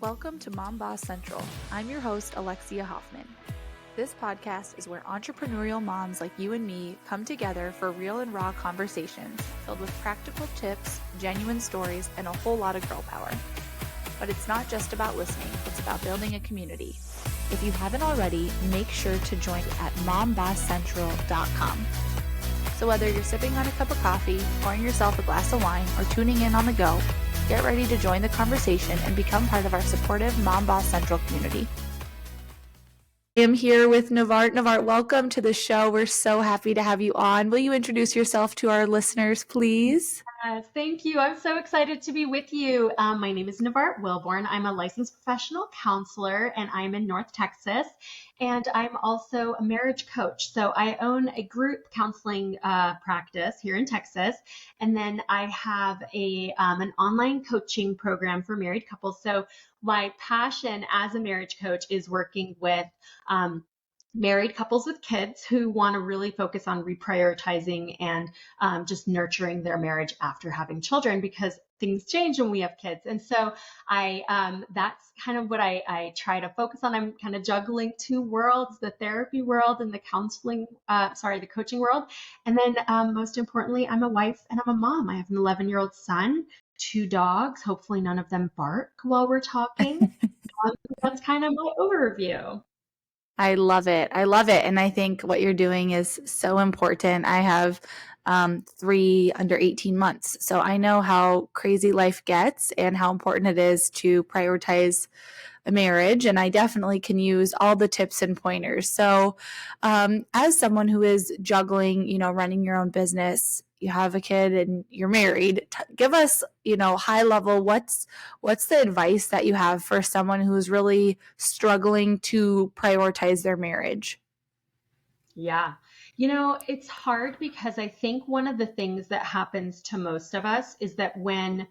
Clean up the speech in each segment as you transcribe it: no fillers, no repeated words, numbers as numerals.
Welcome to Mom Boss Central. I'm your host, Alexia Hoffman. This podcast is where entrepreneurial moms like you and me come together for real and raw conversations filled with practical tips, genuine stories, and a whole lot of girl power. But it's not just about listening, it's about building a community. If you haven't already, make sure to join at mombosscentral.com. So whether you're sipping on a cup of coffee, pouring yourself a glass of wine, or tuning in on the go, get ready to join the conversation and become part of our supportive Mom Boss Central community. I am here with Nevart. Nevart, welcome to the show. We're so happy to have you on. Will you introduce yourself to our listeners, please? Thank you. I'm so excited to be with you. My name is Nevart Wilborn. I'm a licensed professional counselor and I'm in North Texas. And I'm also a marriage coach. So I own a group counseling practice here in Texas. And then I have an online coaching program for married couples. So my passion as a marriage coach is working with married couples with kids who want to really focus on reprioritizing and just nurturing their marriage after having children, because things change when we have kids. And so that's kind of what I try to focus on. I'm kind of juggling two worlds, the therapy world and the the coaching world. And then most importantly, I'm a wife and I'm a mom. I have an 11-year-old son, 2 dogs. Hopefully none of them bark while we're talking. That's kind of my overview. I love it. I love it. And I think what you're doing is so important. I have 3 under 18 months. So I know how crazy life gets and how important it is to prioritize a marriage. And I definitely can use all the tips and pointers. So as someone who is juggling, running your own business, you have a kid and you're married, give us, high level, what's the advice that you have for someone who's really struggling to prioritize their marriage? Yeah. It's hard because I think one of the things that happens to most of us is that when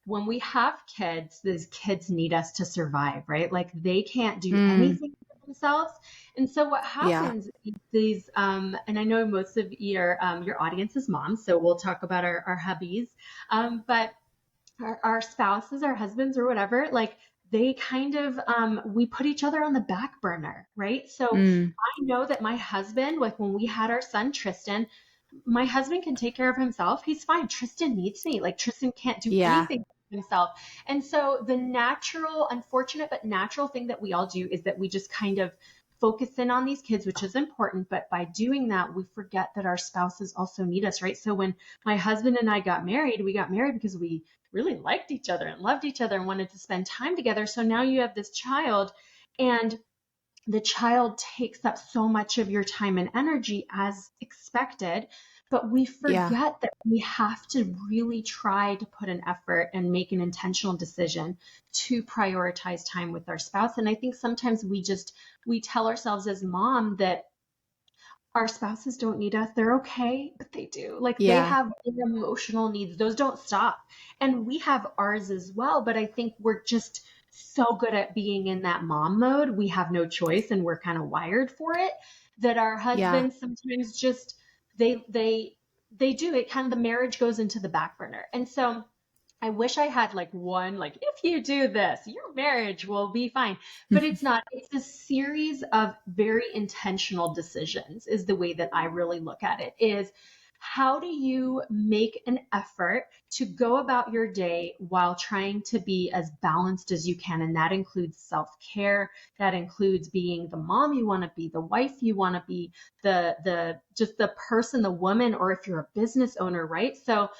we have kids, these kids need us to survive, right? Like they can't do anything for themselves. And so what happens is these, and I know most of your audience is moms, so we'll talk about our hubbies, but our spouses, our husbands or whatever, like they kind of, we put each other on the back burner, right? So I know that my husband, like when we had our son, Tristan, my husband can take care of himself. He's fine. Tristan needs me. Like Tristan can't do anything for himself. And so the unfortunate but natural thing that we all do is that we just kind of focus in on these kids, which is important. But by doing that, we forget that our spouses also need us, right? So when my husband and I got married, we got married because we really liked each other and loved each other and wanted to spend time together. So now you have this child, and the child takes up so much of your time and energy as expected, but we forget that we have to really try to put an effort and make an intentional decision to prioritize time with our spouse. And I think sometimes we tell ourselves as mom that our spouses don't need us. They're okay, but they do. Like they have their emotional needs. Those don't stop. And we have ours as well. But I think we're just so good at being in that mom mode. We have no choice and we're kind of wired for it, that our husbands sometimes just, they do it. Kind of the marriage goes into the back burner. And so I wish I had if you do this, your marriage will be fine. But it's not. It's a series of very intentional decisions is the way that I really look at it. Is how do you make an effort to go about your day while trying to be as balanced as you can? And that includes self-care. That includes being the mom you want to be, the wife you want to be, just the person, the woman, or if you're a business owner, right? So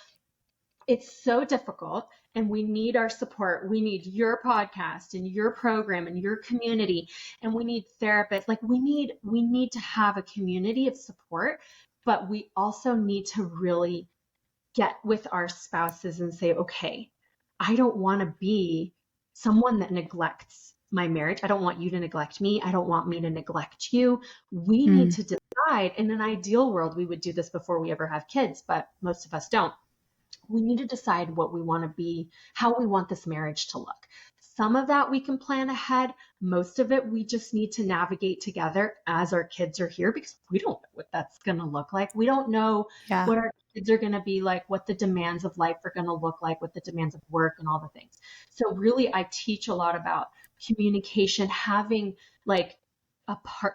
it's so difficult, and we need our support. We need your podcast and your program and your community, and we need therapists. Like we need to have a community of support, but we also need to really get with our spouses and say, okay, I don't want to be someone that neglects my marriage. I don't want you to neglect me. I don't want me to neglect you. We need to decide. In an ideal world, we would do this before we ever have kids, but most of us don't. We need to decide what we want to be, how we want this marriage to look. some of that we can plan ahead. Most of it we just need to navigate together as our kids are here, because we don't know what that's going to look like. We don't know Yeah. what our kids are going to be like, what the demands of life are going to look like, what the demands of work and all the things. So really, I teach a lot about communication, having like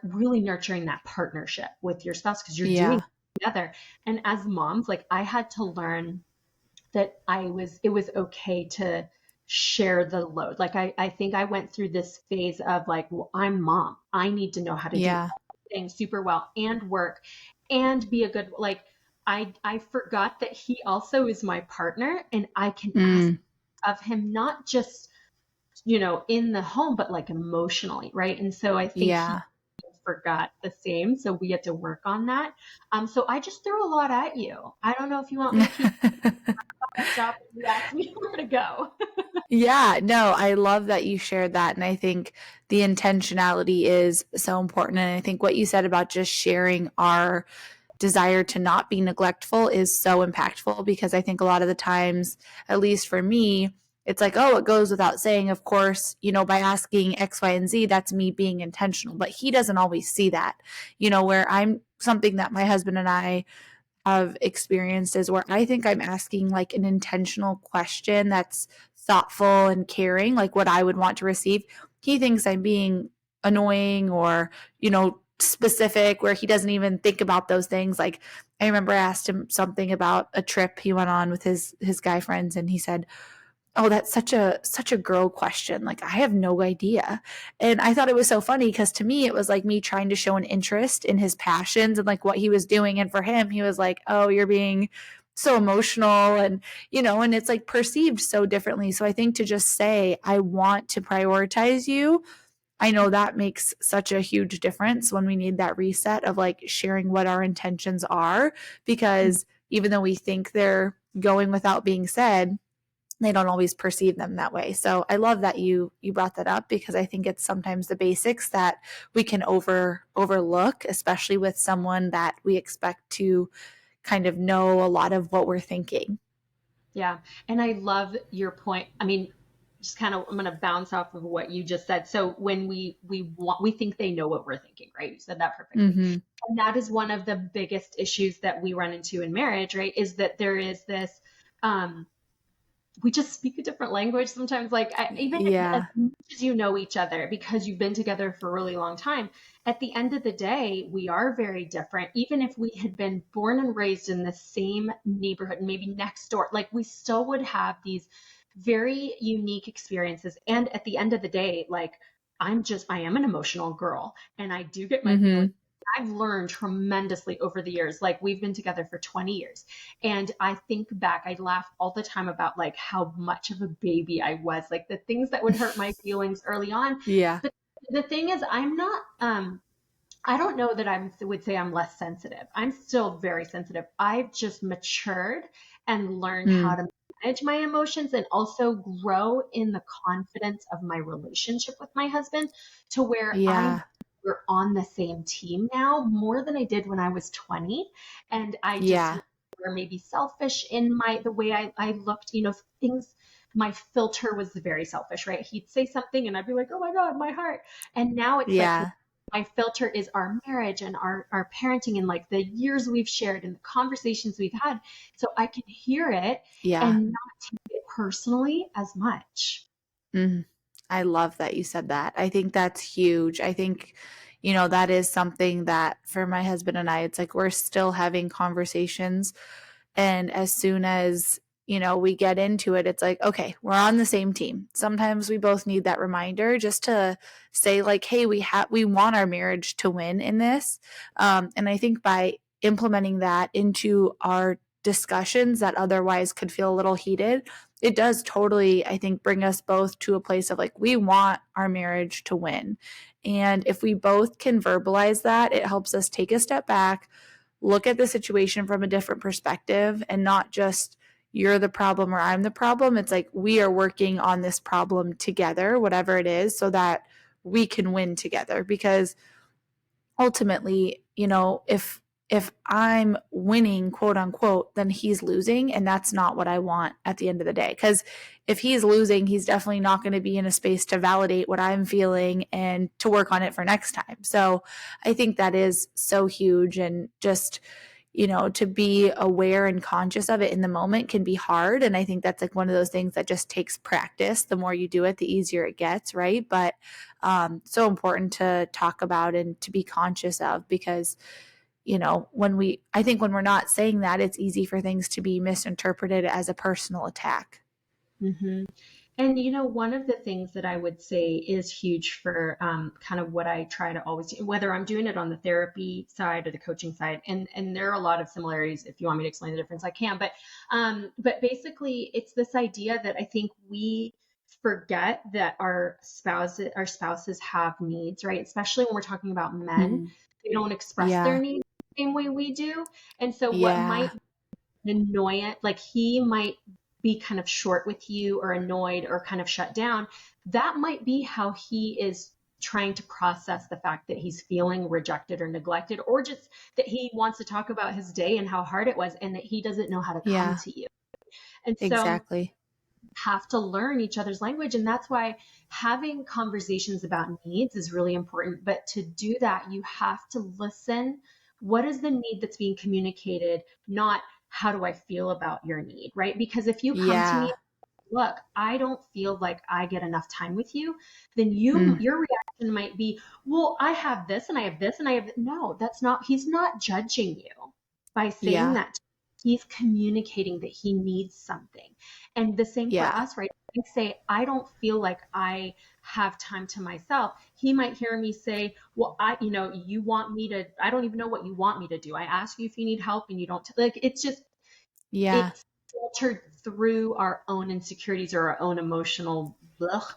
really nurturing that partnership with your spouse, because you're doing Yeah. it together. And as moms, like I had to learn that it was okay to share the load. Like I think I went through this phase of like, well, I'm mom. I need to know how to do Yeah. things super well and work and be a good, like, I forgot that he also is my partner, and I can ask Mm. of him, not just, in the home, but like emotionally. Right. And so I think he Yeah. forgot the same. So we had to work on that. So I just threw a lot at you. I don't know if you want me to keep job and you ask me where to go. Yeah, no, I love that you shared that. And I think the intentionality is so important. And I think what you said about just sharing our desire to not be neglectful is so impactful, because I think a lot of the times, at least for me, it's like, oh, it goes without saying, of course, by asking X, Y, and Z, that's me being intentional. But he doesn't always see that, where I'm something that my husband and I have experienced is where I think I'm asking like an intentional question that's thoughtful and caring, like what I would want to receive. He thinks I'm being annoying or, specific, where he doesn't even think about those things. Like I remember I asked him something about a trip he went on with his guy friends, and he said, "Oh, that's such a girl question. Like I have no idea." And I thought it was so funny, because to me it was like me trying to show an interest in his passions and like what he was doing, and for him he was like, "Oh, you're being so emotional," and it's like perceived so differently. So I think to just say, "I want to prioritize you," I know that makes such a huge difference when we need that reset of like sharing what our intentions are, because even though we think they're going without being said, they don't always perceive them that way. So I love that you brought that up, because I think it's sometimes the basics that we can overlook, especially with someone that we expect to kind of know a lot of what we're thinking. Yeah. And I love your point. I mean, just kind of, I'm going to bounce off of what you just said. So when we think they know what we're thinking, right? You said that perfectly. Mm-hmm. And that is one of the biggest issues that we run into in marriage, right? Is that there is this, um, we just speak a different language sometimes. Like even if, as Yeah. much as you know each other because you've been together for a really long time, at the end of the day, we are very different. Even if we had been born and raised in the same neighborhood, maybe next door, like we still would have these very unique experiences. And at the end of the day, like I am an emotional girl, and I do get my feelings. Mm-hmm. I've learned tremendously over the years. Like we've been together for 20 years. And I think back, I laugh all the time about like how much of a baby I was, like the things that would hurt my feelings early on. Yeah. But the thing is, I'm not, I don't know that would say I'm less sensitive. I'm still very sensitive. I've just matured and learned how Mm. to manage my emotions and also grow in the confidence of my relationship with my husband, to where Yeah. we're on the same team now more than I did when I was 20. And I just Yeah. were maybe selfish in the way I looked, things, my filter was very selfish, right? He'd say something and I'd be like, oh my God, my heart. And now it's like, Yeah. my filter is our marriage and our parenting and like the years we've shared and the conversations we've had. So I can hear it Yeah. and not take it personally as much. Mm. I love that you said that. I think that's huge. I think, that is something that for my husband and I, it's like we're still having conversations. And as soon as, we get into it, it's like, okay, we're on the same team. Sometimes we both need that reminder just to say like, hey, we want our marriage to win in this. And I think by implementing that into our discussions that otherwise could feel a little heated, it does totally, I think, bring us both to a place of like, we want our marriage to win. And if we both can verbalize that, it helps us take a step back, look at the situation from a different perspective, and not just you're the problem or I'm the problem. It's like we are working on this problem together, whatever it is, so that we can win together. Because ultimately, if if I'm winning, quote unquote, then he's losing. And that's not what I want at the end of the day. Because if he's losing, he's definitely not going to be in a space to validate what I'm feeling and to work on it for next time. So I think that is so huge. And just, to be aware and conscious of it in the moment can be hard. And I think that's like one of those things that just takes practice. The more you do it, the easier it gets, right? But so important to talk about and to be conscious of, because I think when we're not saying that, it's easy for things to be misinterpreted as a personal attack. Mm-hmm. And one of the things that I would say is huge for kind of what I try to always do, whether I'm doing it on the therapy side or the coaching side, and there are a lot of similarities. If you want me to explain the difference, I can. But basically, it's this idea that I think we forget that our spouses have needs, right? Especially when we're talking about men, they don't express their Yeah. needs the same way we do, and so what Yeah. might annoyant, like he might be kind of short with you or annoyed or kind of shut down, that might be how he is trying to process the fact that he's feeling rejected or neglected, or just that he wants to talk about his day and how hard it was and that he doesn't know how to come Yeah. to you. And so Exactly. have to learn each other's language. And that's why having conversations about needs is really important. But to do that, you have to listen. What is the need that's being communicated? Not how do I feel about your need, right? Because if you come to me, Yeah. look, I don't feel like I get enough time with you, then Mm. your reaction might be, well, I have this and I have this and I have, no, that's not, he's not judging you by saying Yeah. that. He's communicating that he needs something. And the same for Yeah. us, right? I say, I don't feel like I have time to myself. He might hear me say, well, you want me to, I don't even know what you want me to do. I ask you if you need help and you don't, like, it's just, Yeah. it's filtered through our own insecurities or our own emotional blech.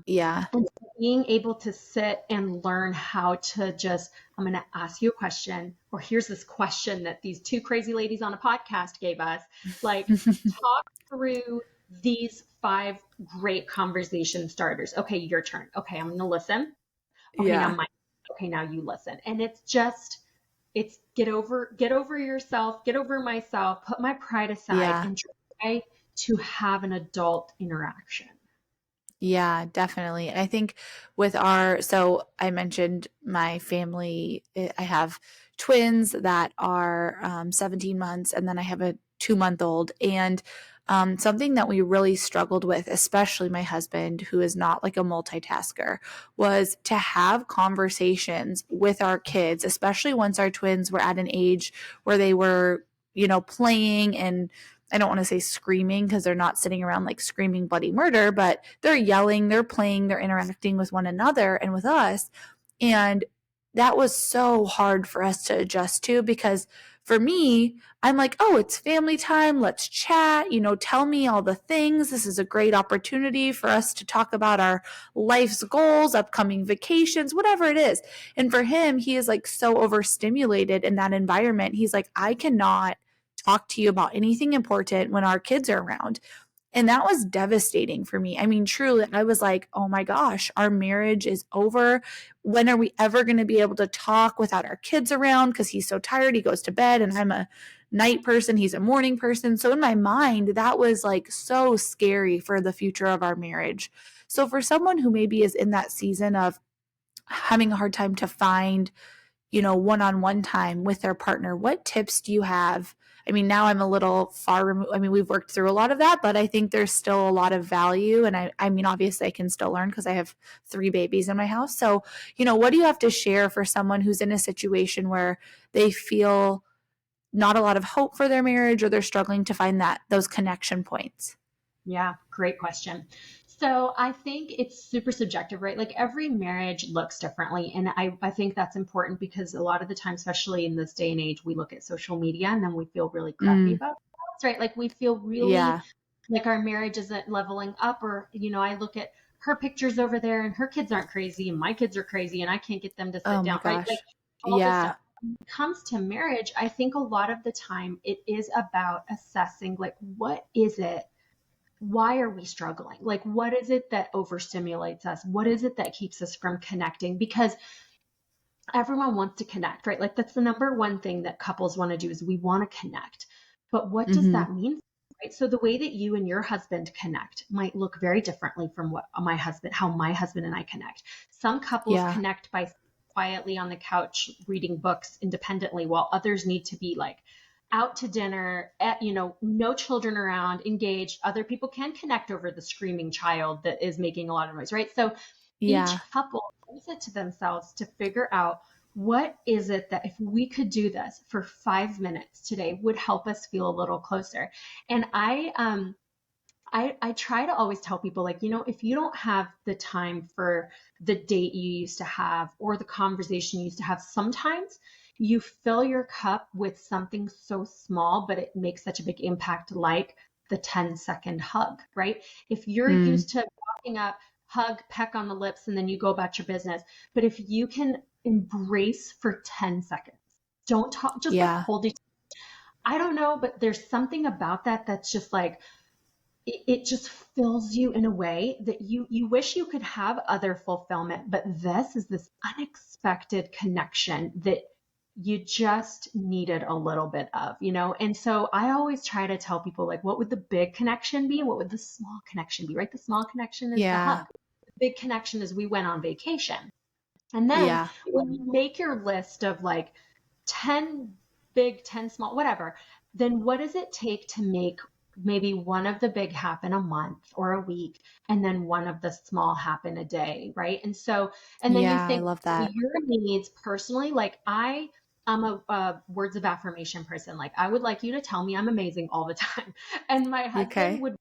Yeah. And so being able to sit and learn how to just, I'm going to ask you a question, or here's this question that these two crazy ladies on a podcast gave us. Like, talk through these 5 great conversation starters. Okay, your turn. Okay, I'm going to listen. Okay, now Yeah. my, okay, now you listen. And it's get over yourself, get over myself, put my pride aside, Yeah. and try to have an adult interaction. Yeah, definitely. And I think so I mentioned my family, I have twins that are 17 months, and then I have a 2-month-old. And something that we really struggled with, especially my husband, who is not like a multitasker, was to have conversations with our kids, especially once our twins were at an age where they were, playing, and I don't want to say screaming because they're not sitting around like screaming bloody murder, but they're yelling, they're playing, they're interacting with one another and with us. And that was so hard for us to adjust to, because for me, I'm like, oh, it's family time. Let's chat. Tell me all the things. This is a great opportunity for us to talk about our life's goals, upcoming vacations, whatever it is. And for him, he is like so overstimulated in that environment. He's like, I cannot talk to you about anything important when our kids are around. And that was devastating for me. I mean, truly, I was like, oh my gosh, our marriage is over. When are we ever going to be able to talk without our kids around? Because he's so tired. He goes to bed, and I'm a night person. He's a morning person. So in my mind, that was like so scary for the future of our marriage. So for someone who maybe is in that season of having a hard time to find one-on-one time with their partner, what tips do you have? I mean, now I'm a little far removed. I mean, we've worked through a lot of that, but I think there's still a lot of value. And I mean, obviously I can still learn because I have 3 babies in my house. So, what do you have to share for someone who's in a situation where they feel not a lot of hope for their marriage, or they're struggling to find those connection points? Yeah, great question. So I think it's super subjective, right? Like every marriage looks differently. And I think that's important because a lot of the time, especially in this day and age, we look at social media and then we feel really crappy Mm, about ourselves, right? Like we feel really yeah. like our marriage isn't leveling up, or, I look at her pictures over there and her kids aren't crazy and my kids are crazy and I can't get them to Oh sit my down, right? Like gosh. all this Yeah. stuff. When it comes to marriage, I think a lot of the time it is about assessing, like, what is it? Why are we struggling? Like, what is it that overstimulates us? What is it that keeps us from connecting? Because everyone wants to connect, right? Like that's the number one thing that couples want to do is we want to connect. But what does Mm-hmm. that mean? Right? So the way that you and your husband connect might look very differently from how my husband and I connect. Some couples Yeah. connect by quietly on the couch reading books independently, while others need to be like out to dinner, no children around, engaged. Other people can connect over the screaming child that is making a lot of noise, right? So each Yeah. couple owes it to themselves to figure out what is it that if we could do this for 5 minutes today would help us feel a little closer. And I try to always tell people, like, if you don't have the time for the date you used to have or the conversation you used to have, sometimes you fill your cup with something so small, but it makes such a big impact, like the 10-second hug, right? If you're Mm. used to walking up, hug, peck on the lips, and then you go about your business, but if you can embrace for 10 seconds, don't talk, just like Yeah. hold each. I don't know, but there's something about that that's just like, it just fills you in a way that you wish you could have other fulfillment, but this is this unexpected connection that you just needed a little bit of, and so I always try to tell people, like, what would the big connection be, what would the small connection be, right? The small connection is the hug. Yeah. The big connection is we went on vacation. And then Yeah. when you make your list of like 10 big, 10 small, whatever, then what does it take to make maybe one of the big happen a month or a week, and then one of the small happen a day, right? And so, and then you Yeah. I think love that. your needs personally, like I'm a words of affirmation person. Like I would like you to tell me I'm amazing all the time. And my husband Okay. would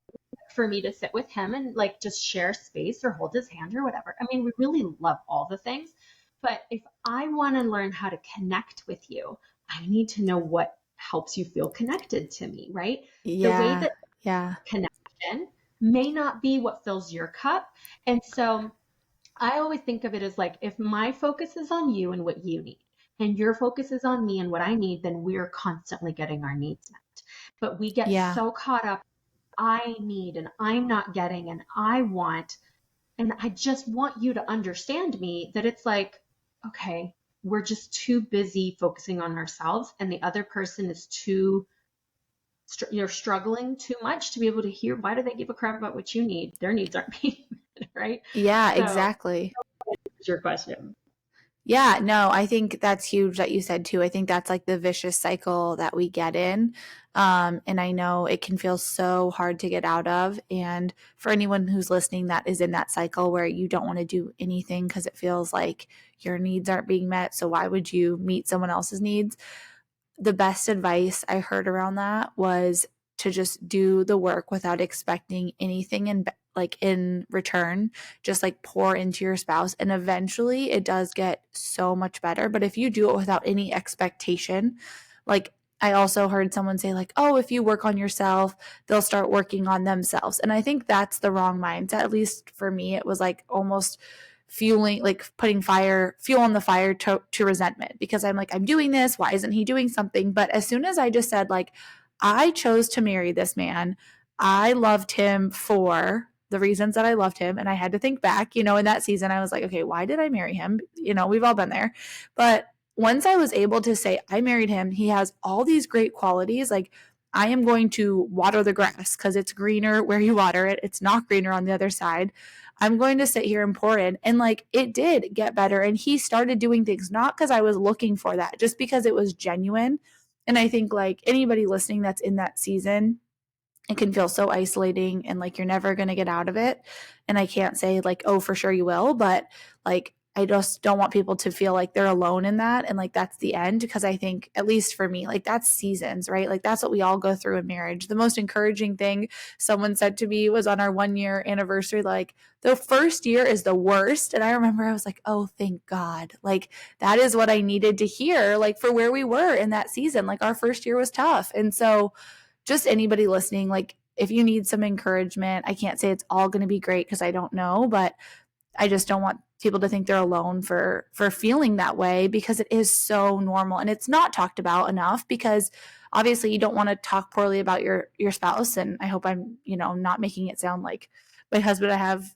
for me to sit with him and like just share space or hold his hand or whatever. I mean, we really love all the things. But if I want to learn how to connect with you, I need to know what helps you feel connected to me, right? The way Yeah. that Yeah. connection may not be what fills your cup. And so I always think of it as like, if my focus is on you and what you need, and your focus is on me and what I need, then we're constantly getting our needs met. But we get Yeah. so caught up, I need and I'm not getting and I want, and I just want you to understand me, that it's like, okay, we're just too busy focusing on ourselves, and the other person is you're struggling too much to be able to hear. Why do they give a crap about what you need? Their needs aren't being met, right? Yeah. So Exactly. that's your question. Yeah, no, I think that's huge that you said too. I think that's like the vicious cycle that we get in. And I know it can feel so hard to get out of. And for anyone who's listening that is in that cycle where you don't want to do anything because it feels like your needs aren't being met. So why would you meet someone else's needs? The best advice I heard around that was to just do the work without expecting anything in return. Just like pour into your spouse, and eventually it does get so much better. But if you do it without any expectation, like, I also heard someone say, like, oh, if you work on yourself, they'll start working on themselves. And I think that's the wrong mindset. At least for me, it was like almost fueling, like putting fuel on the fire to resentment, because I'm like, I'm doing this, why isn't he doing something? But as soon as I just said, like, I chose to marry this man, I loved him for the reasons that I loved him, and I had to think back, in that season I was like, okay, why did I marry him? We've all been there. But once I was able to say, I married him, he has all these great qualities, like, I am going to water the grass because it's greener where you water it. It's not greener on the other side. I'm going to sit here and pour in. And like, it did get better. And he started doing things, not because I was looking for that, just because it was genuine. And I think like anybody listening that's in that season, it can feel so isolating and like you're never going to get out of it. And I can't say like, oh, for sure you will, but like, I just don't want people to feel like they're alone in that. And like, that's the end. Because I think, at least for me, like, that's seasons, right? Like, that's what we all go through in marriage. The most encouraging thing someone said to me was on our 1 year anniversary, like, the first year is the worst. And I remember I was like, oh, thank God. Like, that is what I needed to hear, like, for where we were in that season. Like, our first year was tough. And so, just anybody listening, like, if you need some encouragement, I can't say it's all going to be great because I don't know, but I just don't want people to think they're alone for feeling that way, because it is so normal and it's not talked about enough, because obviously you don't want to talk poorly about your spouse. And I hope I'm, not making it sound like my husband, I have,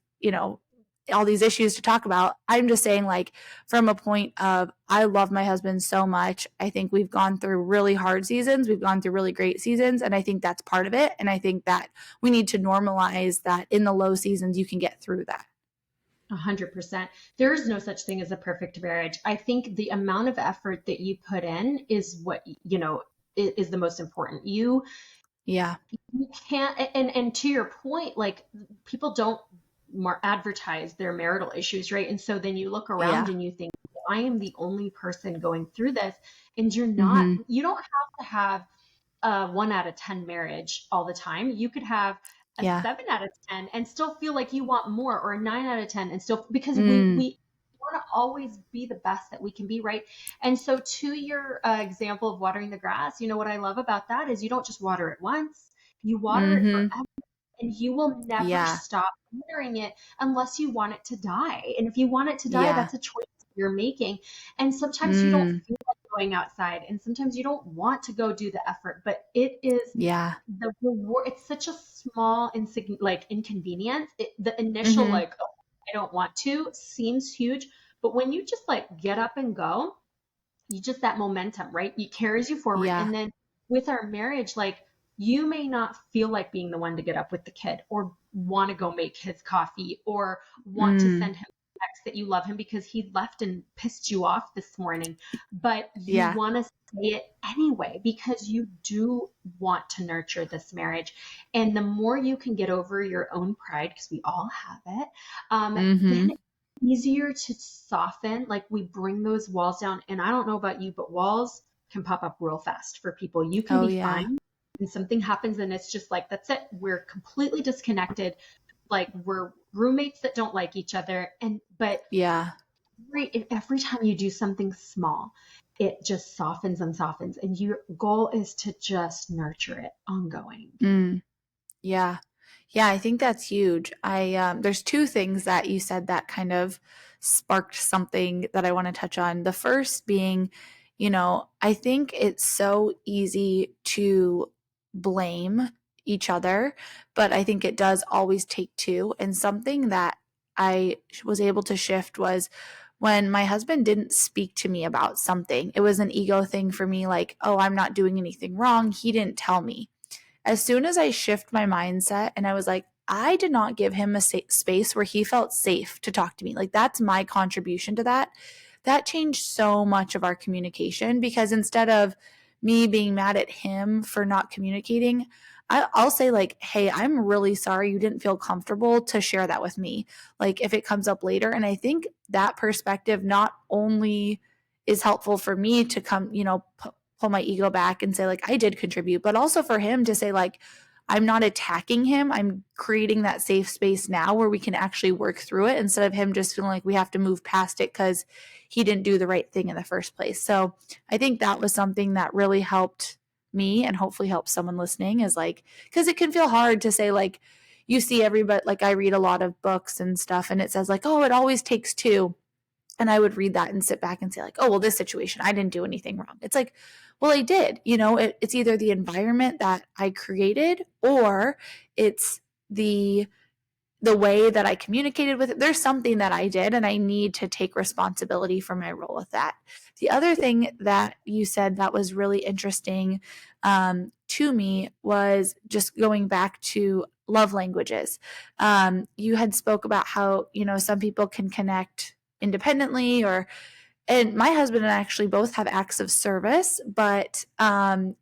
all these issues to talk about. I'm just saying, like, from a point of, I love my husband so much. I think we've gone through really hard seasons. We've gone through really great seasons. And I think that's part of it. And I think that we need to normalize that in the low seasons, you can get through that. 100%. There is no such thing as a perfect marriage. I think the amount of effort that you put in is what, is the most important. You can't, and to your point, like, people don't advertise their marital issues, right? And so then you look around and you think, I am the only person going through this. And you're not. You don't have to have a 1 out of 10 marriage all the time. You could have a 7 out of 10 and still feel like you want more, or a 9 out of 10 and still, because we want to always be the best that we can be, right? And so to your example of watering the grass, what I love about that is you don't just water it once, you water it forever, and you will never stop watering it unless you want it to die. And if you want it to die, that's a choice you're making. And sometimes you don't feel like going outside, and sometimes you don't want to go do the effort, but it is the reward. It's such a small inconvenience. The initial like, oh, I don't want to, seems huge, but when you just like get up and go, you just, that momentum, right? It carries you forward. And then with our marriage, like, you may not feel like being the one to get up with the kid, or want to go make his coffee, or want to send him a text that you love him because he left and pissed you off this morning. But you want to say it anyway because you do want to nurture this marriage. And the more you can get over your own pride, because we all have it, then it's easier to soften. Like, we bring those walls down. And I don't know about you, but walls can pop up real fast for people. You can be fine, and something happens and it's just like, that's it. We're completely disconnected. Like, we're roommates that don't like each other. But every time you do something small, it just softens and softens. And your goal is to just nurture it ongoing. Yeah, I think that's huge. There's two things that you said that kind of sparked something that I want to touch on. The first being, I think it's so easy to blame each other, but I think it does always take two. And something that I was able to shift was when my husband didn't speak to me about something. It was an ego thing for me, like, oh, I'm not doing anything wrong. He didn't tell me. As soon as I shift my mindset and I was like, I did not give him a space where he felt safe to talk to me. Like, that's my contribution to that. That changed so much of our communication, because instead of me being mad at him for not communicating, I'll say, like, hey, I'm really sorry you didn't feel comfortable to share that with me. Like, if it comes up later. And I think that perspective not only is helpful for me to come, pull my ego back and say, like, I did contribute, but also for him to say, like, I'm not attacking him. I'm creating that safe space now where we can actually work through it, instead of him just feeling like we have to move past it because he didn't do the right thing in the first place. So I think that was something that really helped me, and hopefully helps someone listening, is like, because it can feel hard to say, like, you see everybody, like, I read a lot of books and stuff, and it says, like, oh, it always takes two. And I would read that and sit back and say, like, oh, well, this situation, I didn't do anything wrong. It's like, well, I did. It's either the environment that I created, or it's the way that I communicated with it. There's something that I did, and I need to take responsibility for my role with that. The other thing that you said that was really interesting to me was just going back to love languages. You had spoke about how, some people can connect independently, and my husband and I actually both have acts of service, but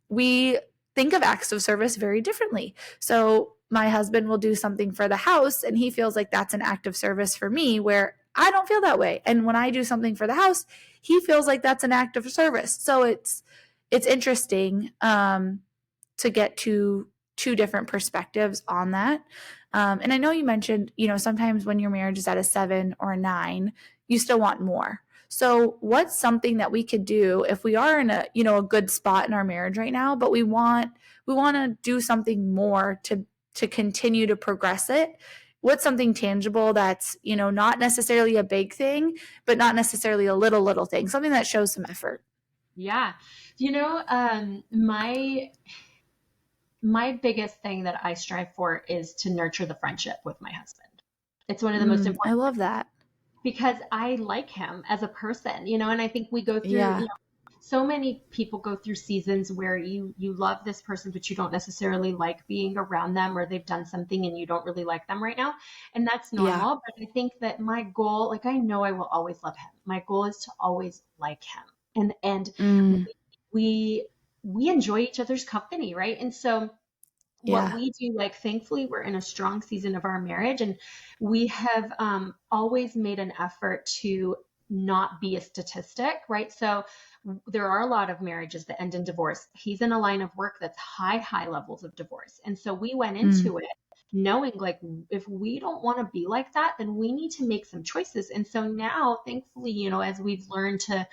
we think of acts of service very differently. So my husband will do something for the house, and he feels like that's an act of service for me, where I don't feel that way. And when I do something for the house, he feels like that's an act of service. So it's interesting to get to two different perspectives on that. And I know you mentioned, sometimes when your marriage is at a 7 or a 9, you still want more. So what's something that we could do if we are in a good spot in our marriage right now, but we want to do something more to continue to progress it? What's something tangible that's, not necessarily a big thing, but not necessarily a little thing, something that shows some effort? Yeah. My biggest thing that I strive for is to nurture the friendship with my husband. It's one of the most I important, love that. because I like him as a person, and I think we go through, Yeah. so many people go through seasons where you love this person, but you don't necessarily like being around them, or they've done something and you don't really like them right now. And that's Yeah. normal. But I think that my goal, like, I know I will always love him. My goal is to always like him. And Mm, we we enjoy each other's company, right? And so what yeah. we do, like, thankfully we're in a strong season of our marriage, and we have always made an effort to not be a statistic, right? So there are a lot of marriages that end in divorce. He's in a line of work that's high levels of divorce, and so we went Mm, into it knowing, like, if we don't want to be like that, then we need to make some choices. And so now, thankfully, as we've learned to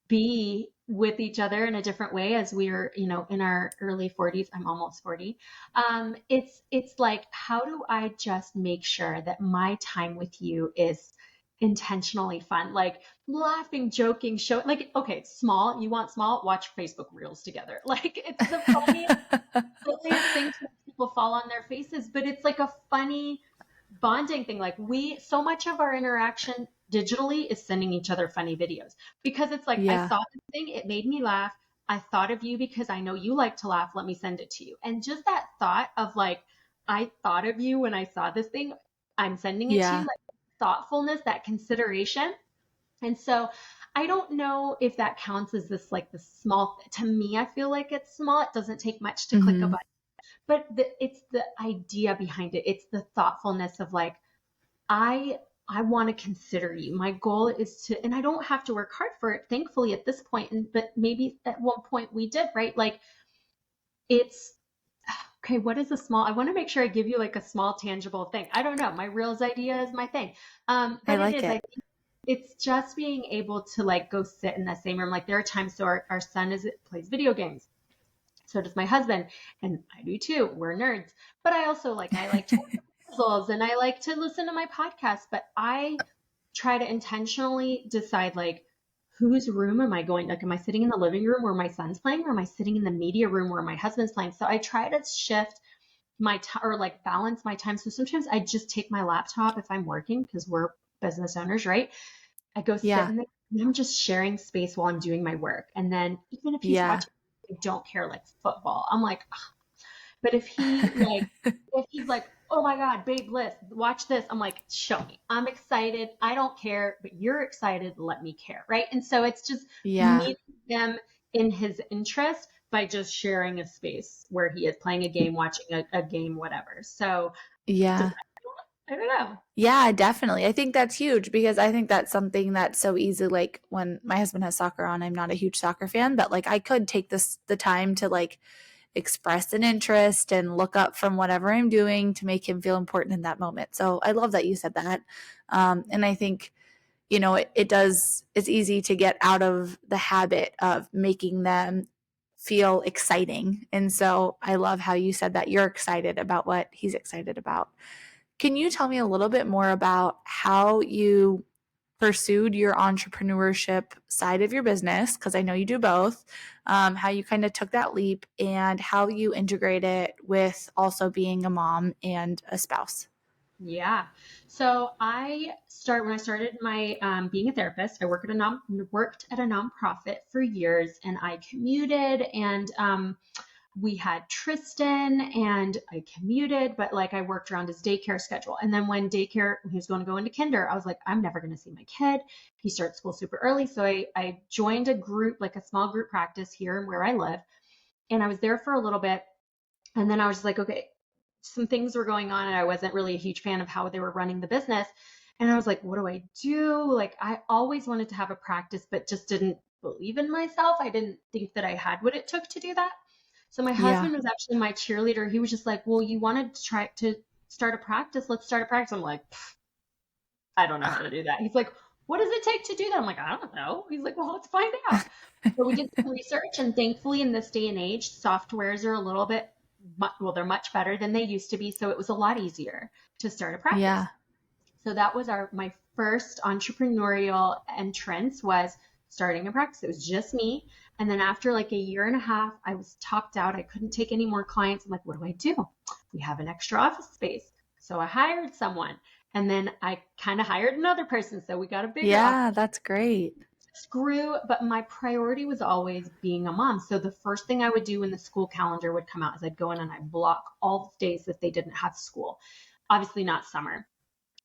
be with each other in a different way, as we're, in our early 40s, I'm almost 40. It's like, how do I just make sure that my time with you is intentionally fun, like laughing, joking, show, like, okay, small, you want small, watch Facebook reels together. Like, it's the funniest, silliest things when people fall on their faces, but it's like a funny bonding thing. Like, so much of our interaction digitally is sending each other funny videos, because it's like, I yeah. saw this thing, it made me laugh. I thought of you because I know you like to laugh. Let me send it to you. And just that thought of, like, I thought of you when I saw this thing, I'm sending it to you, Yeah. like, thoughtfulness, that consideration. And so I don't know if that counts as this, like, the small, to me, I feel like it's small. It doesn't take much to click a Hmm. button, but it's the idea behind it. It's the thoughtfulness of, like, I I want to consider you. My goal is to, and I don't have to work hard for it, thankfully, at this point. But maybe at one point we did, right? Like, it's okay. What is a small? I want to make sure I give you, like, a small tangible thing. I don't know. My reels idea is my thing, I but it like is. I it. think it's just being able to, like, go sit in the same room. Like, there are times, so our son plays video games. So does my husband, and I do too. We're nerds. But I like to work on puzzles, and I like to listen to my podcast. But I try to intentionally decide, like, whose room am I going? Like, am I sitting in the living room where my son's playing, or am I sitting in the media room where my husband's playing? So I try to shift my time, or, like, balance my time. So sometimes I just take my laptop if I'm working, because we're business owners, right? I go sit Yeah. in there, and I'm just sharing space while I'm doing my work. And then even if he's Yeah. watching, I don't care, like, football, I'm like, ugh. But if he's like, oh my God, babe, watch this, I'm like, show me. I'm excited. I don't care, but you're excited. Let me care. Right. And so it's just Yeah. meeting him in his interest by just sharing a space where he is playing a game, watching a game, whatever. So does Yeah. I don't know. Yeah, definitely. I think that's huge because I think that's something that's so easy. Like when my husband has soccer on, I'm not a huge soccer fan, but like I could take the time to like express an interest and look up from whatever I'm doing to make him feel important in that moment. So I love that you said that. And I think, it's easy to get out of the habit of making them feel exciting. And so I love how you said that you're excited about what he's excited about. Can you tell me a little bit more about how you pursued your entrepreneurship side of your business? Because I know you do both. How you kind of took that leap and how you integrate it with also being a mom and a spouse. Yeah. So when I started my being a therapist, I worked at a nonprofit for years, and I commuted, and we had Tristan, and I commuted, but, like, I worked around his daycare schedule. And then when he was going to go into kinder, I was like, I'm never going to see my kid. He starts school super early. So I joined a group, like a small group practice here where I live. And I was there for a little bit. And then I was just like, okay, some things were going on, and I wasn't really a huge fan of how they were running the business. And I was like, what do I do? Like, I always wanted to have a practice, but just didn't believe in myself. I didn't think that I had what it took to do that. So my Yeah. husband was actually my cheerleader. He was just like, well, you wanted to try to start a practice. Let's start a practice. I'm like, I don't know how to do that. He's like, what does it take to do that? I'm like, I don't know. He's like, well, let's find out. So we did some research, and thankfully, in this day and age, softwares are a little bit, well, they're much better than they used to be. So it was a lot easier to start a practice. Yeah. So that was my first entrepreneurial entrance, was starting a practice. It was just me. And then after like a year and a half, I was topped out. I couldn't take any more clients. I'm like, what do I do? We have an extra office space. So I hired someone. And then I kind of hired another person. So we got a bigger office. Yeah, that's great. Grew, but my priority was always being a mom. So the first thing I would do when the school calendar would come out is I'd go in and I'd block all the days that they didn't have school. Obviously not summer,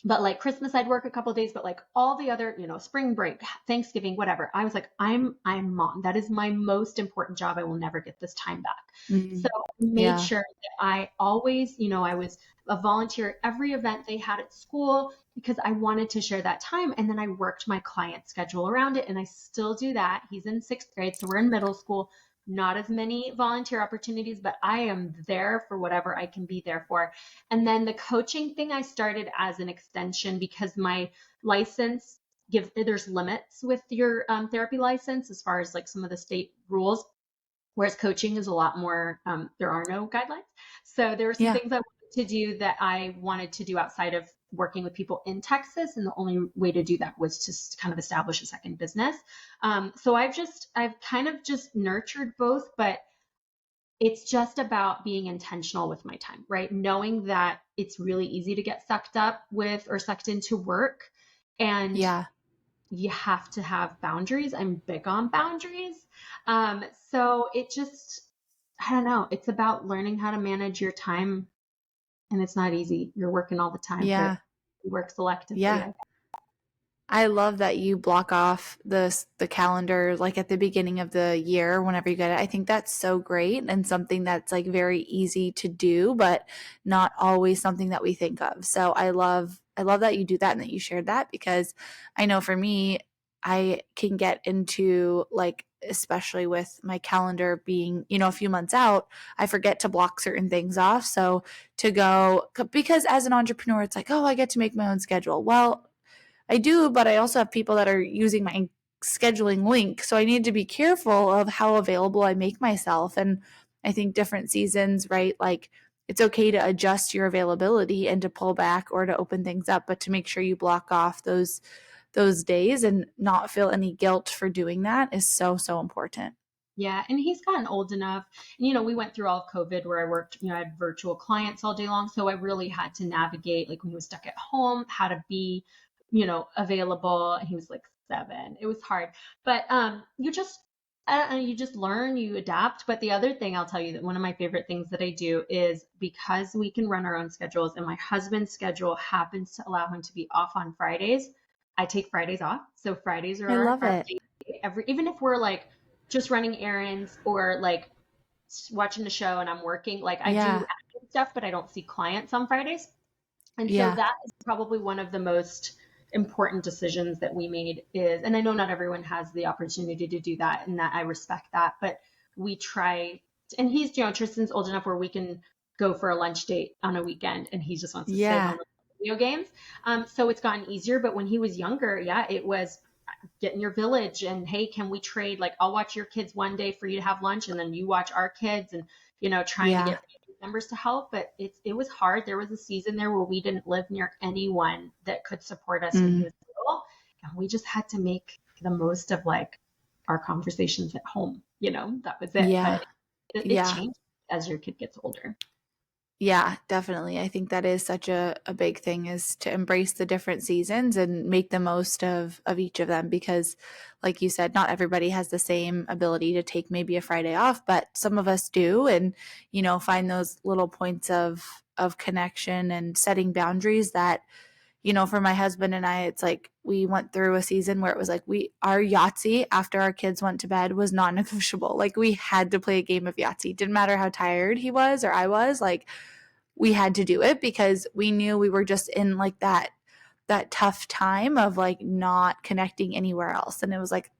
but like Christmas, I'd work a couple of days, but like all the other, spring break, Thanksgiving, whatever. I was like, I'm mom. That is my most important job. I will never get this time back. So I made Yeah. sure that I always, I was a volunteer at every event they had at school because I wanted to share that time. And then I worked my client schedule around it. And I still do that. He's in sixth grade, so we're in middle school. Not as many volunteer opportunities, but I am there for whatever I can be there for. And then the coaching thing I started as an extension because my license there's limits with your therapy license as far as like some of the state rules, whereas coaching is a lot more, there are no guidelines. So there were some Yeah. things I wanted to do that I wanted to do outside of working with people in Texas. And the only way to do that was to kind of establish a second business. So I've kind of just nurtured both, but it's just about being intentional with my time, right? Knowing that it's really easy to get sucked up with or sucked into work, and Yeah. you have to have boundaries. I'm big on boundaries. So it just, I don't know, it's about learning how to manage your time, and it's not easy. You're working all the time, but Yeah. you work selectively. Yeah. I love that you block off the calendar like at the beginning of the year whenever you get it. I think that's so great and something that's like very easy to do, but not always something that we think of. So I love that you do that and that you shared that because I know for me, I can get into like especially with my calendar being, a few months out, I forget to block certain things off. So to go because as an entrepreneur, it's like, oh, I get to make my own schedule. Well, I do, but I also have people that are using my scheduling link. So I need to be careful of how available I make myself. And I think different seasons, right? Like it's okay to adjust your availability and to pull back or to open things up, but to make sure you block off those days and not feel any guilt for doing that is so, so important. Yeah, and he's gotten old enough. And, we went through all of COVID where I worked, I had virtual clients all day long. So I really had to navigate, like when he was stuck at home, how to be, available. And he was like 7. It was hard. But you just learn, you adapt. But the other thing I'll tell you that one of my favorite things that I do is because we can run our own schedules and my husband's schedule happens to allow him to be off on Fridays, I take Fridays off. So Fridays are I love our it. day. Even if we're like just running errands or like watching a show and I'm working, like I do Yeah. admin stuff, but I don't see clients on Fridays. And so Yeah. that is probably one of the most important decisions that we made is, and I know not everyone has the opportunity to do that and that I respect that, but we try, and he's, Tristan's old enough where we can go for a lunch date on a weekend and he just wants to sit home Yeah. with video games. So it's gotten easier, but when he was younger, yeah, it was get in your village and hey, can we trade? Like I'll watch your kids one day for you to have lunch and then you watch our kids and, trying to Yeah. get members to help. But it was hard. There was a season there where we didn't live near anyone that could support us when he Mm. was little. And we just had to make the most of like our conversations at home. That was it. Yeah. But it Yeah. changed as your kid gets older. Yeah, definitely. I think that is such a big thing is to embrace the different seasons and make the most of each of them because like you said, not everybody has the same ability to take maybe a Friday off, but some of us do and find those little points of connection and setting boundaries that for my husband and I, it's like we went through a season where it was like our Yahtzee after our kids went to bed was non-negotiable. Like we had to play a game of Yahtzee. Didn't matter how tired he was or I was, like we had to do it because we knew we were just in like that tough time of like not connecting anywhere else. And it was like,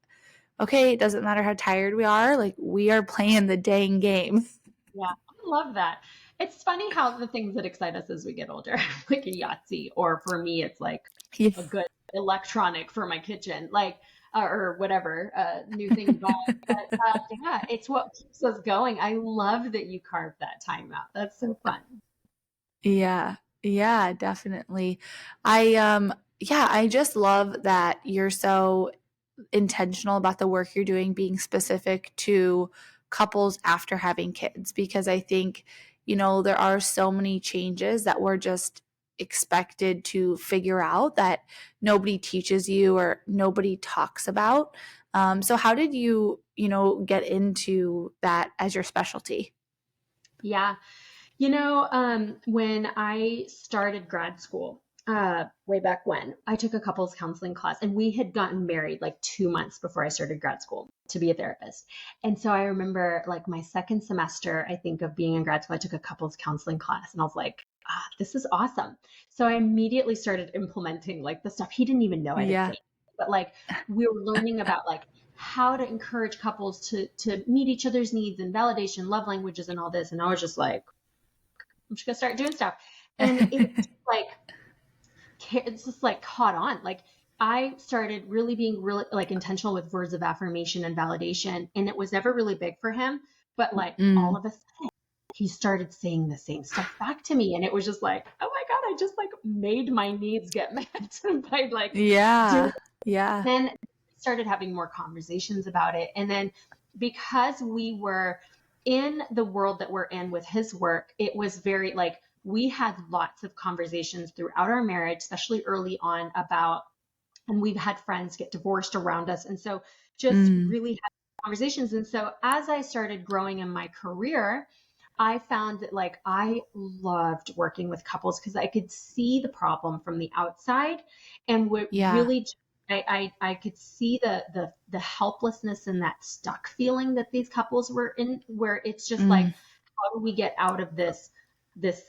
okay, it doesn't matter how tired we are, like we are playing the dang game. Yeah, I love that. It's funny how the things that excite us as we get older, like a Yahtzee, or for me, it's like Yeah. a good electronic for my kitchen, like or whatever new thing to buy. But yeah, it's what keeps us going. I love that you carved that time out. That's so fun. Yeah. Yeah, definitely. I just love that you're so intentional about the work you're doing being specific to couples after having kids because I think there are so many changes that we're just expected to figure out that nobody teaches you or nobody talks about. So how did you, get into that as your specialty? Yeah. When I started grad school, way back when, I took a couples counseling class, and we had gotten married like 2 months before I started grad school to be a therapist. And so I remember like my second semester, I think, of being in grad school, I took a couples counseling class, and I was like, this is awesome. So I immediately started implementing like the stuff he didn't even know I had Yeah. taken, but like we were learning about like how to encourage couples to meet each other's needs and validation, love languages, and all this. And I was just like, I'm just gonna start doing stuff. And it's just like caught on. Like I started really being really like intentional with words of affirmation and validation. And it was never really big for him. But like all Mm. of a sudden he started saying the same stuff back to me. And it was just like, oh my God, I just like made my needs get met by like doing. Yeah. Yeah. Then started having more conversations about it. And then because we were in the world that we're in with his work, it was very like we had lots of conversations throughout our marriage, especially early on about, and we've had friends get divorced around us. And so just Mm. really had conversations. And so as I started growing in my career, I found that like I loved working with couples because I could see the problem from the outside and would Yeah. really I could see the helplessness and that stuck feeling that these couples were in, where it's just like, Mm. how do we get out of this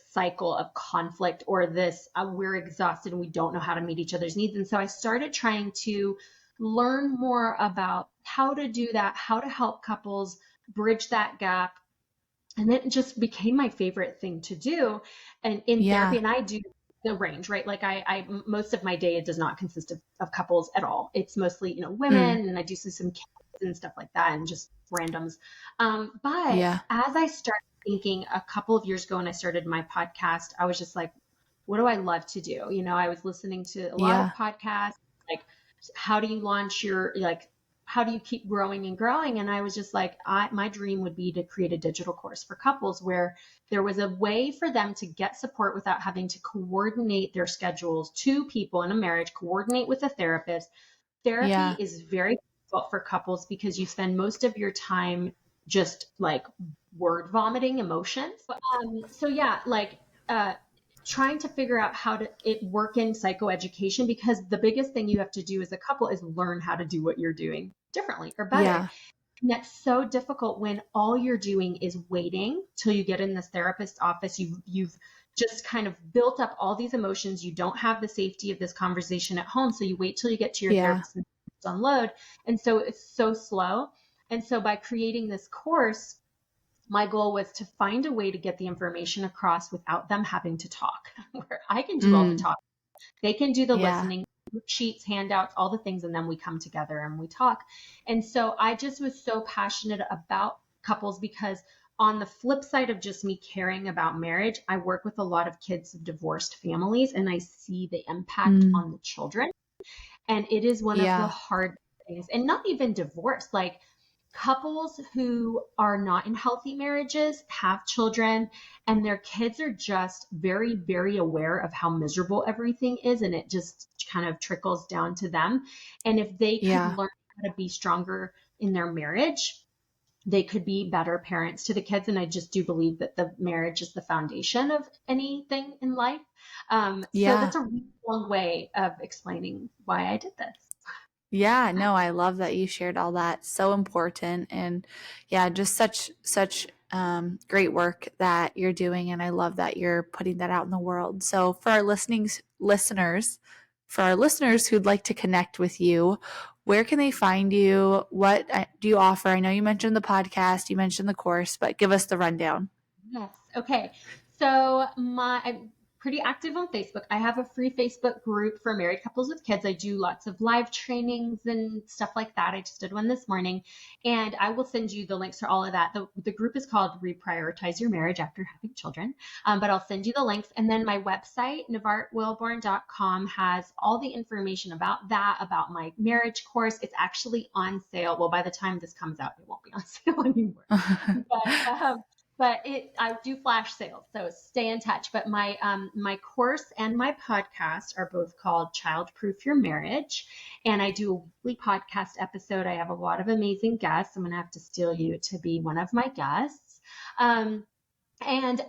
cycle of conflict, or this we're exhausted and we don't know how to meet each other's needs. And so I started trying to learn more about how to do that, how to help couples bridge that gap. And it just became my favorite thing to do. And in therapy, Yeah. and I do the range, right? Like most of my day does not consist of couples at all. It's mostly, Mm. women, and I do see some kids and stuff like that, and just randoms. But Yeah. as I started thinking a couple of years ago when I started my podcast, I was just like, what do I love to do? I was listening to a lot of Yeah. podcasts, like how do you launch your, like, how do you keep growing and growing? And I was just like, my dream would be to create a digital course for couples where there was a way for them to get support without having to coordinate their schedules. Two people in a marriage coordinate with a therapist. Therapy Yeah. is very difficult for couples because you spend most of your time just like word vomiting emotions. So yeah, like uh, trying to figure out how to work in psychoeducation, because the biggest thing you have to do as a couple is learn how to do what you're doing differently or better. Yeah. And that's so difficult when all you're doing is waiting till you get in this therapist's office. You've just kind of built up all these emotions. You don't have the safety of this conversation at home. So you wait till you get to your Yeah. therapist and unload. And so it's so slow. And so by creating this course, my goal was to find a way to get the information across without them having to talk, where I can do all the Mm. talk. They can do the Yeah. listening, sheets, handouts, all the things, and then we come together and we talk. And so I just was so passionate about couples because on the flip side of just me caring about marriage, I work with a lot of kids of divorced families, and I see the impact Mm. on the children. And it is one of the Yeah. hard things, and not even divorce, like couples who are not in healthy marriages have children, and their kids are just very, very aware of how miserable everything is. And it just kind of trickles down to them. And if they could Yeah. learn how to be stronger in their marriage, they could be better parents to the kids. And I just do believe that the marriage is the foundation of anything in life. So Yeah. that's a really long way of explaining why I did this. Yeah, no, I love that you shared all that. So important. And yeah, just such great work that you're doing, and I love that you're putting that out in the world. So for our listeners who'd like to connect with you, where can they find you? What do you offer? I know you mentioned the podcast, you mentioned the course, but give us the rundown. Yes. Okay. So I'm pretty active on Facebook. I have a free Facebook group for married couples with kids. I do lots of live trainings and stuff like that. I just did one this morning, and I will send you the links to all of that. The group is called Reprioritize Your Marriage After Having Children, but I'll send you the links. And then my website, nevartwilborn.com, has all the information about that, about my marriage course. It's actually on sale. Well, by the time this comes out, it won't be on sale anymore. But but I do flash sales, so stay in touch. But my course and my podcast are both called Child Proof Your Marriage, and I do a weekly podcast episode. I have a lot of amazing guests. I'm gonna have to steal you to be one of my guests. And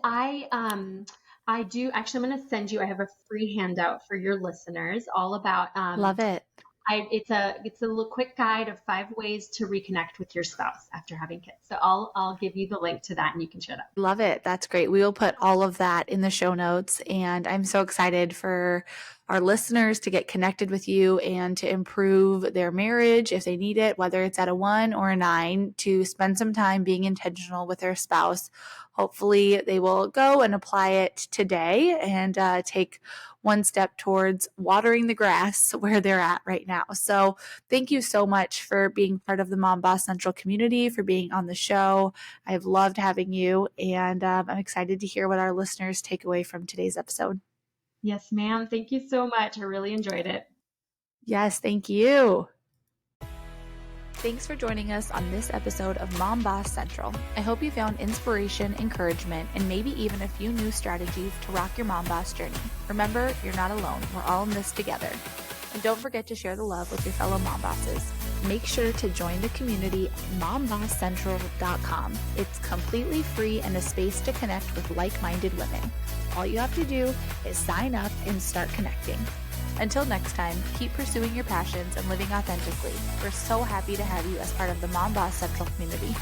I do actually. I'm going to send you. I have a free handout for your listeners, all about. Love it. It's a little quick guide of 5 ways to reconnect with your spouse after having kids. So I'll give you the link to that, and you can share that. Love it. That's great. We will put all of that in the show notes, and I'm so excited for our listeners to get connected with you and to improve their marriage if they need it, whether it's at a 1 or a 9, to spend some time being intentional with their spouse. Hopefully they will go and apply it today and take one step towards watering the grass where they're at right now. So thank you so much for being part of the Mom Boss Central community, for being on the show. I've loved having you, and I'm excited to hear what our listeners take away from today's episode. Yes, ma'am. Thank you so much. I really enjoyed it. Yes, thank you. Thanks for joining us on this episode of Mom Boss Central. I hope you found inspiration, encouragement, and maybe even a few new strategies to rock your mom boss journey. Remember, you're not alone. We're all in this together. And don't forget to share the love with your fellow mom bosses. Make sure to join the community at mombosscentral.com. It's completely free and a space to connect with like-minded women. All you have to do is sign up and start connecting. Until next time, keep pursuing your passions and living authentically. We're so happy to have you as part of the Mom Boss Central community.